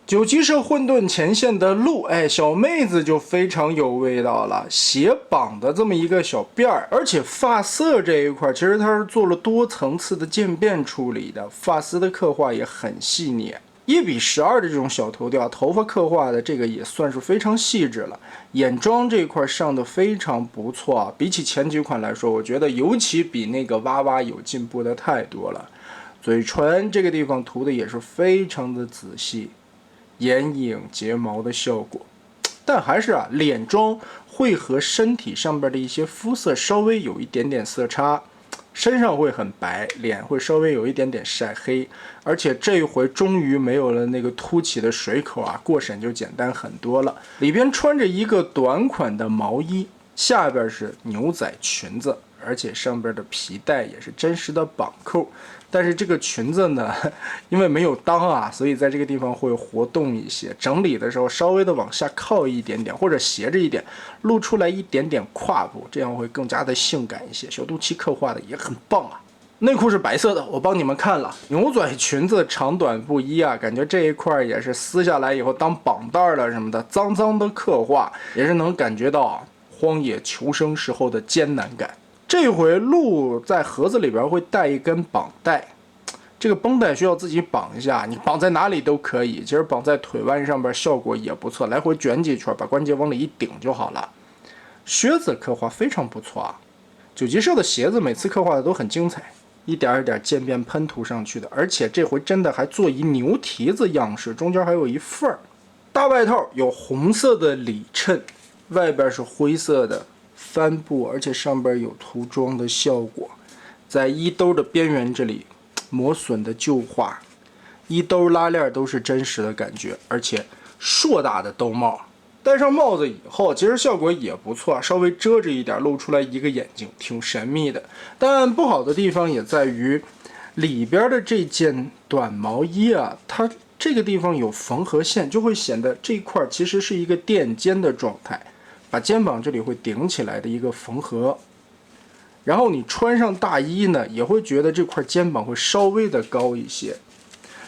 九级社混沌前线的鹿，哎，小妹子就非常有味道了，斜绑的这么一个小辫儿，而且发色这一块，其实它是做了多层次的渐变处理的，发丝的刻画也很细腻。1:12的这种小头调，头发刻画的这个也算是非常细致了。眼妆这一块上的非常不错啊，比起前几款来说，我觉得尤其比那个娃娃有进步的太多了。嘴唇这个地方涂的也是非常的仔细。眼影、睫毛的效果，但还是脸妆会和身体上边的一些肤色稍微有一点点色差，身上会很白，脸会稍微有一点点晒黑，而且这一回终于没有了那个凸起的水口啊，过审就简单很多了。里边穿着一个短款的毛衣，下边是牛仔裙子，而且上边的皮带也是真实的绑扣。但是这个裙子呢，因为没有裆啊，所以在这个地方会活动一些。整理的时候稍微的往下靠一点点，或者斜着一点，露出来一点点胯部，这样会更加的性感一些。小肚脐刻画的也很棒啊。内裤是白色的，我帮你们看了。牛仔裙子长短不一啊，感觉这一块也是撕下来以后当绑带了什么的，脏脏的刻画，也是能感觉到荒野求生时候的艰难感。这回鹿在盒子里边会带一根绑带，这个绷带需要自己绑一下，你绑在哪里都可以，其实绑在腿弯上边效果也不错，来回卷几圈，把关节往里一顶就好了。靴子刻画非常不错啊，九级社的鞋子每次刻画的都很精彩，一点一点渐变喷涂上去的，而且这回真的还做一牛蹄子样式，中间还有一缝儿。大外套有红色的里衬，外边是灰色的帆布，而且上边有涂装的效果，在衣兜的边缘这里磨损的旧画，衣兜拉链都是真实的感觉，而且硕大的兜帽。戴上帽子以后，其实效果也不错，稍微遮着一点，露出来一个眼睛，挺神秘的。但不好的地方也在于里边的这件短毛衣啊，它这个地方有缝合线，就会显得这一块其实是一个垫肩的状态。把肩膀这里会顶起来的一个缝合，然后你穿上大衣呢，也会觉得这块肩膀会稍微的高一些。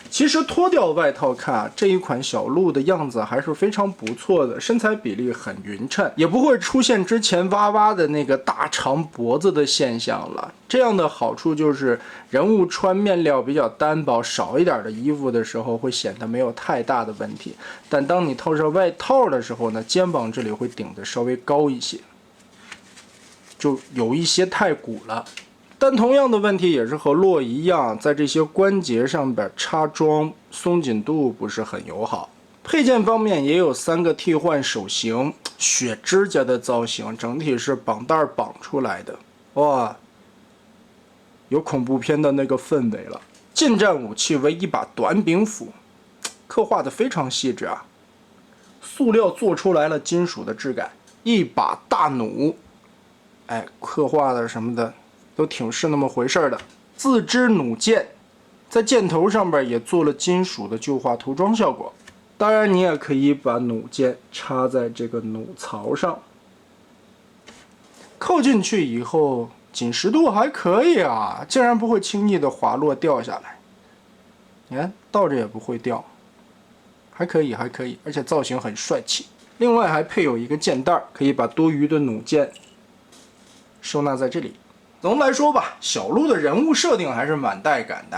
其实脱掉外套看啊，这一款小鹿的样子还是非常不错的，身材比例很匀称，也不会出现之前娃娃的那个大长脖子的现象了。这样的好处就是人物穿面料比较单薄少一点的衣服的时候，会显得没有太大的问题。但当你套上外套的时候呢，肩膀这里会顶得稍微高一些，就有一些太鼓了。但同样的问题也是和洛一样，在这些关节上边插装松紧度不是很友好。配件方面也有3个替换手型，血指甲的造型，整体是绑带绑出来的，哇，有恐怖片的那个氛围了。近战武器为一把短柄斧，刻画的非常细致啊，塑料做出来了金属的质感。一把大弩，哎，刻画的什么的都挺是那么回事的。自制弩箭，在箭头上边也做了金属的旧化涂装效果。当然，你也可以把弩箭插在这个弩槽上，扣进去以后，紧实度还可以啊，竟然不会轻易的滑落掉下来。你看，倒着也不会掉，还可以，还可以，而且造型很帅气。另外还配有一个箭袋，可以把多余的弩箭收纳在这里。总的来说吧，小鹿的人物设定还是蛮带感的。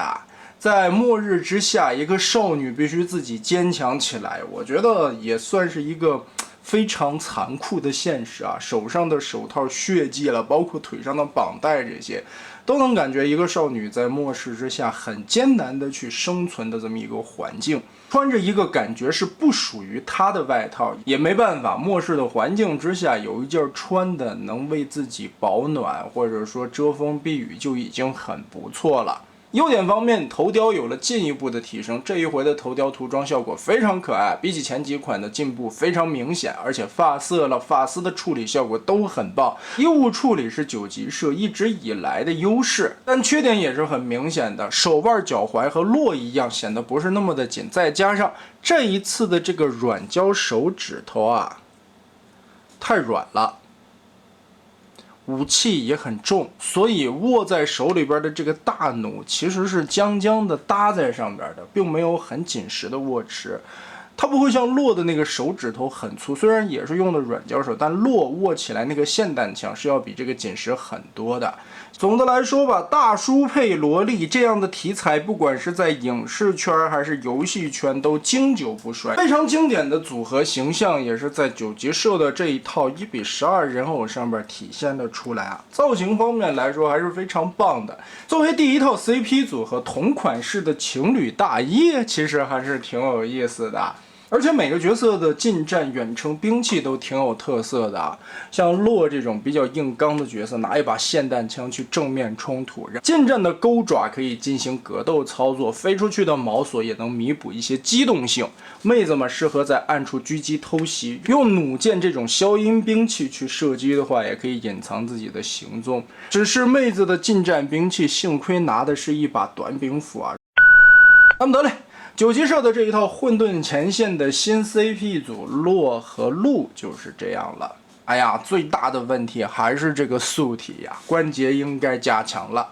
在末日之下，一个少女必须自己坚强起来，我觉得也算是一个非常残酷的现实啊。手上的手套血迹了，包括腿上的绑带，这些都能感觉一个少女在末世之下很艰难的去生存的这么一个环境。穿着一个感觉是不属于她的外套，也没办法，末世的环境之下有一件穿的能为自己保暖或者说遮风避雨就已经很不错了。优点方面，头雕有了进一步的提升，这一回的头雕涂装效果非常可爱，比起前几款的进步非常明显，而且发色了、发丝的处理效果都很棒。衣物处理是九级社一直以来的优势，但缺点也是很明显的，手腕、脚踝和洛一样显得不是那么的紧，再加上这一次的这个软胶手指头啊，太软了。武器也很重，所以握在手里边的这个大弩其实是将将的搭在上边的，并没有很紧实的握持。它不会像洛的那个手指头很粗，虽然也是用的软胶手，但洛握起来那个霰弹枪是要比这个紧实很多的。总的来说吧，大叔配萝莉这样的题材，不管是在影视圈还是游戏圈都经久不衰，非常经典的组合形象也是在九级社的这一套1:12人偶上面体现的出来啊。造型方面来说还是非常棒的。作为第一套 CP 组合，同款式的情侣大衣其实还是挺有意思的。而且每个角色的近战、远程兵器都挺有特色的啊，像洛这种比较硬刚的角色，拿一把霰弹枪去正面冲突；近战的钩爪可以进行格斗操作，飞出去的毛索也能弥补一些机动性。妹子们适合在暗处狙击偷袭，用弩箭这种消音兵器去射击的话，也可以隐藏自己的行踪。只是妹子的近战兵器，幸亏拿的是一把短柄斧啊。那么得嘞。九级社的这一套混沌前线的新 CP 组洛和鹿就是这样了。哎呀，最大的问题还是这个素体呀，关节应该加强了。